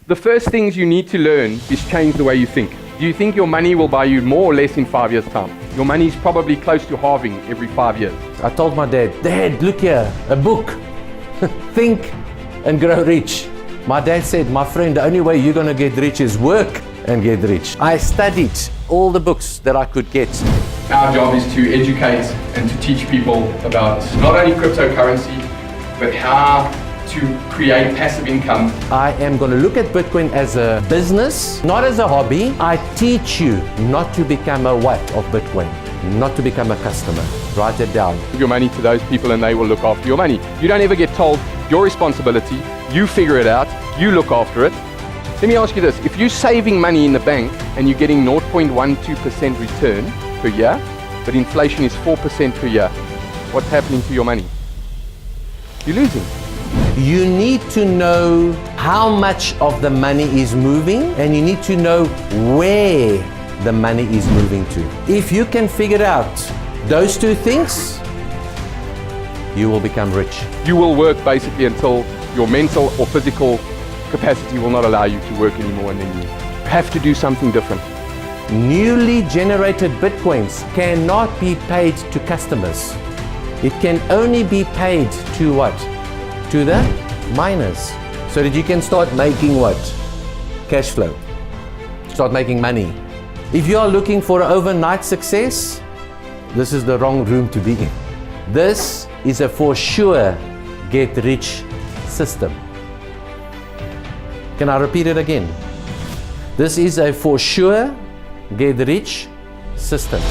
The first things you need to learn is change the way you think. Do you think your money will buy you more or less in 5 years' time? Your money is probably close to halving every 5 years. I told my dad, Dad, look here, a book. Think and grow rich. My dad said, my friend, the only way you're going to get rich is work and get rich. I studied all the books that I could get. Our job is to educate and to teach people about not only cryptocurrency, but how to create passive income. I am going to look at Bitcoin as a business, not as a hobby. I teach you not to become a what of Bitcoin, not to become a customer. Write it down. Give your money to those people and they will look after your money. You don't ever get told your responsibility, you figure it out, you look after it. Let me ask you this, if you're saving money in the bank and you're getting 0.12% return per year, but inflation is 4% per year, what's happening to your money? You're losing. You need to know how much of the money is moving, and you need to know where the money is moving to. If you can figure out those two things, you will become rich. You will work basically until your mental or physical capacity will not allow you to work anymore, and then you have to do something different. Newly generated Bitcoins cannot be paid to customers. It can only be paid to what? To the miners, so that you can start making what? Cash flow. Start making money. If you are looking for overnight success, this is the wrong room to be in. This is a for sure get rich system. Can I repeat it again? This is a for sure get rich system.